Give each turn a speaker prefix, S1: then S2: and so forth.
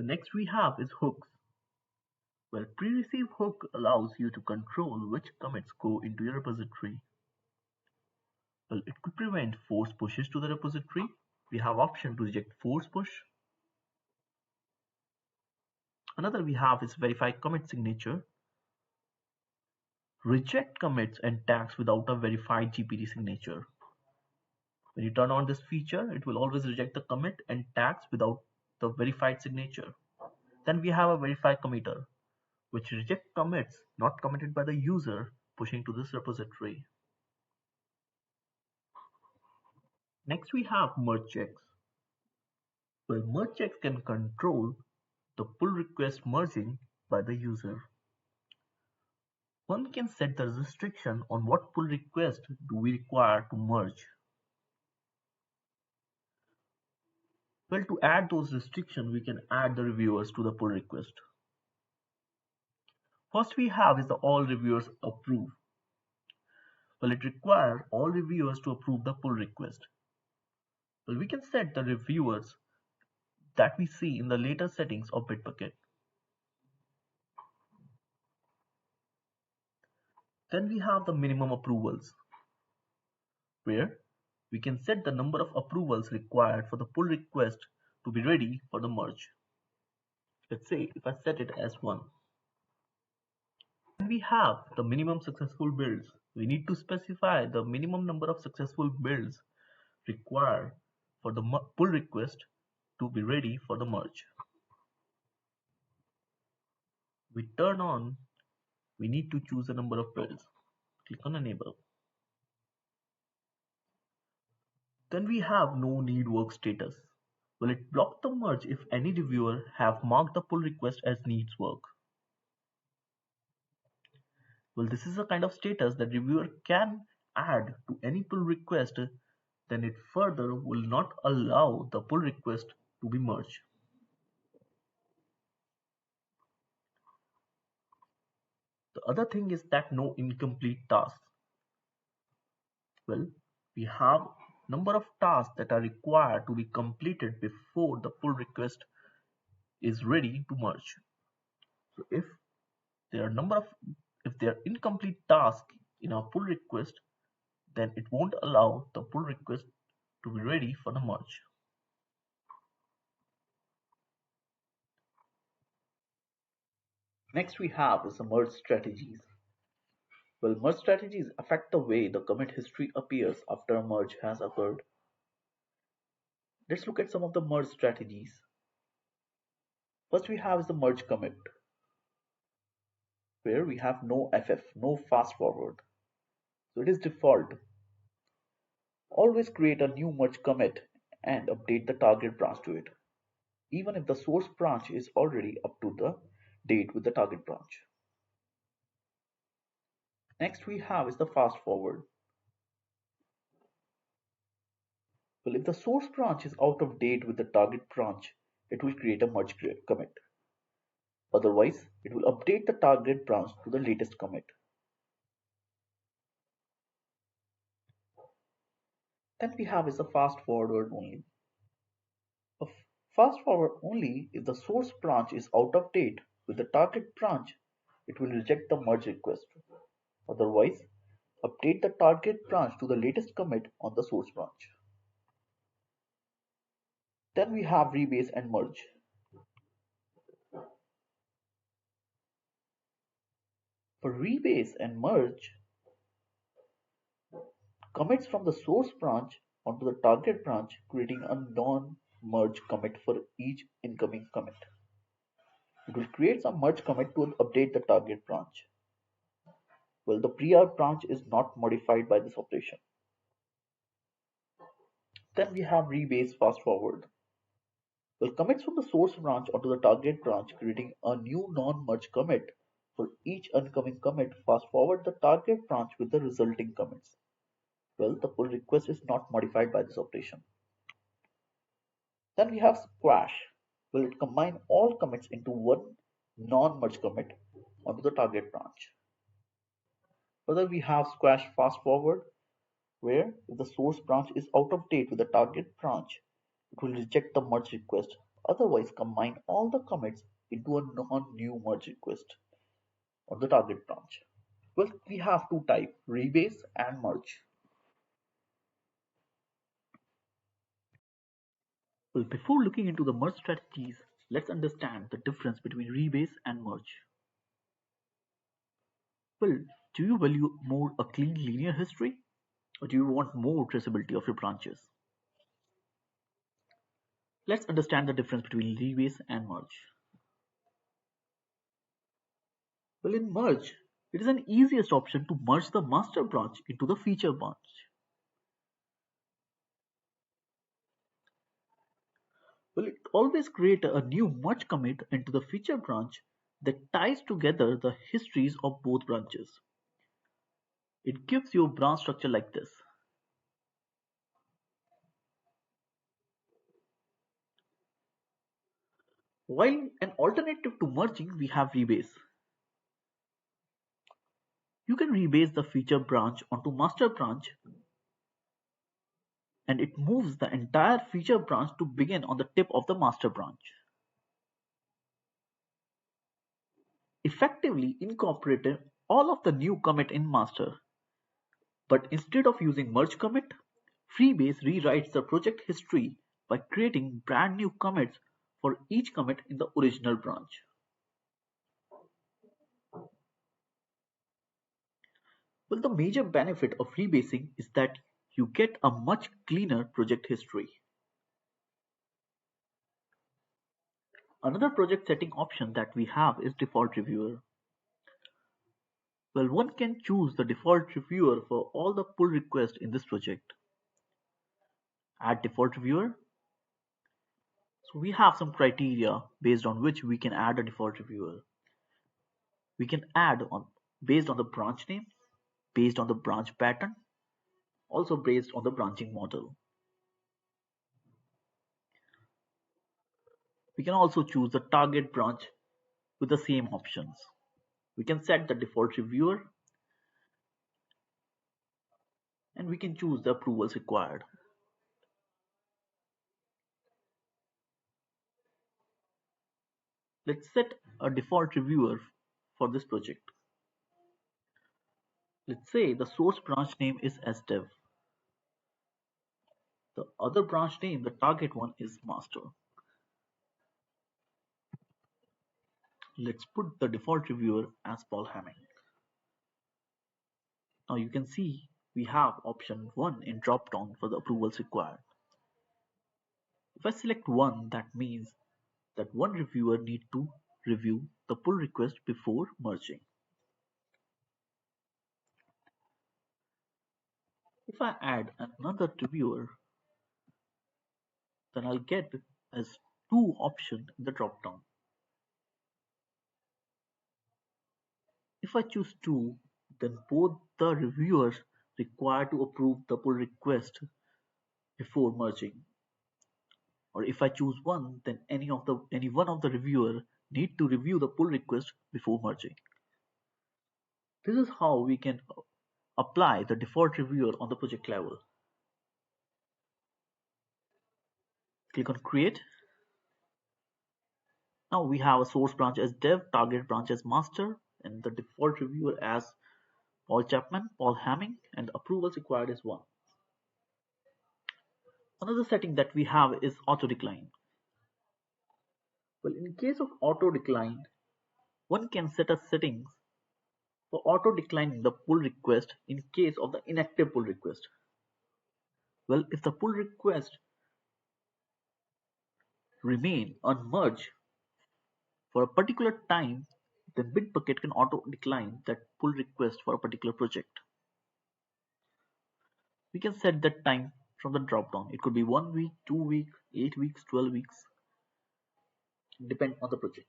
S1: next we have is hooks. Well, pre-receive hook allows you to control which commits go into your repository. Well, it could prevent force pushes to the repository. We have option to reject force push. Another we have is verify commit signature. Reject commits and tags without a verified GPT signature. When you turn on this feature, it will always reject the commit and tags without the verified signature. Then we have a verify committer, which reject commits not committed by the user pushing to this repository. Next we have merge checks. Well, merge checks can control the pull request merging by the user. One can set the restriction on what pull request do we require to merge. Well, to add those restrictions, we can add the reviewers to the pull request. First we have is the all reviewers approve. Well, it requires all reviewers to approve the pull request. Well, we can set the reviewers that we see in the later settings of Bitbucket. Then we have the minimum approvals, where we can set the number of approvals required for the pull request to be ready for the merge. Let's say if I set it as 1. Then we have the minimum successful builds. We need to specify the minimum number of successful builds required for the pull request to be ready for the merge. We need to choose a number of builds. Click on enable. Then we have no need work status. Will it block the merge if any reviewer have marked the pull request as needs work? Well, this is a kind of status that reviewer can add to any pull request, then it further will not allow the pull request to be merged. The other thing is that no incomplete tasks. Well, we have number of tasks that are required to be completed before the pull request is ready to merge. So if there are incomplete tasks in our pull request, then it won't allow the pull request to be ready for the merge. Next we have is the merge strategies. Well, merge strategies affect the way the commit history appears after a merge has occurred. Let's look at some of the merge strategies. First we have is the merge commit, where we have no FF, no fast forward. So it is default. Always create a new merge commit and update the target branch to it, even if the source branch is already up to the date with the target branch. Next we have is the fast forward. Well, if the source branch is out of date with the target branch, it will create a merge commit. Otherwise, it will update the target branch to the latest commit. Then we have is the fast forward only. A fast forward only if the source branch is out of date with the target branch, it will reject the merge request. Otherwise, update the target branch to the latest commit on the source branch. Then we have rebase and merge. For rebase and merge, commits from the source branch onto the target branch, creating a non-merge commit for each incoming commit. It will create some merge commit to update the target branch. Well, the pre-out branch is not modified by this operation. Then we have rebase fast forward. Well, commits from the source branch onto the target branch, creating a new non-merge commit for each incoming commit. Fast forward the target branch with the resulting commits. Well, the pull request is not modified by this operation. Then we have squash. Well, it combine all commits into one non-merge commit onto the target branch. Further, we have squash fast forward, where if the source branch is out of date with the target branch, it will reject the merge request. Otherwise, combine all the commits into a non-new merge request on the target branch. Well, we have two types, rebase and merge. Well, before looking into the merge strategies, let's understand the difference between rebase and merge. Well, do you value more a clean linear history, or do you want more traceability of your branches? Let's understand the difference between rebase and merge. Well, in merge, it is an easiest option to merge the master branch into the feature branch. Well, it always create a new merge commit into the feature branch that ties together the histories of both branches. It gives you a branch structure like this. While an alternative to merging, we have rebase. You can rebase the feature branch onto master branch, and it moves the entire feature branch to begin on the tip of the master branch, effectively incorporating all of the new commit in master. But instead of using merge commit, Freebase rewrites the project history by creating brand new commits for each commit in the original branch. Well, the major benefit of rebasing is that you get a much cleaner project history. Another project setting option that we have is default reviewer. Well, one can choose the default reviewer for all the pull requests in this project. Add default reviewer. So we have some criteria based on which we can add a default reviewer. We can add on based on the branch name, based on the branch pattern, also based on the branching model. We can also choose the target branch with the same options. We can set the default reviewer and we can choose the approvals required. Let's set a default reviewer for this project. Let's say the source branch name is sdev. The other branch name, the target one, is master. Let's put the default reviewer as Paul Hamming. Now you can see we have option 1 in drop down for the approvals required. If I select 1, that means that one reviewer need to review the pull request before merging. If I add another reviewer, then I'll get as 2 option in the drop down. If I choose 2, then both the reviewers required to approve the pull request before merging. Or if I choose 1, then any one of the reviewer need to review the pull request before merging. This is how we can apply the default reviewer on the project level. Click on create. Now we have a source branch as dev, target branch as master, and the default reviewer as Paul Chapman, Paul Hamming, and approvals required is 1. Another setting that we have is auto decline. Well, in case of auto decline, one can set a settings for auto declining the pull request in case of the inactive pull request. Well, if the pull request remain unmerged for a particular time, then Bitbucket can auto decline that pull request for a particular project. We can set that time from the drop down. It could be 1 week, 2 weeks, 8 weeks, 12 weeks, depend on the project.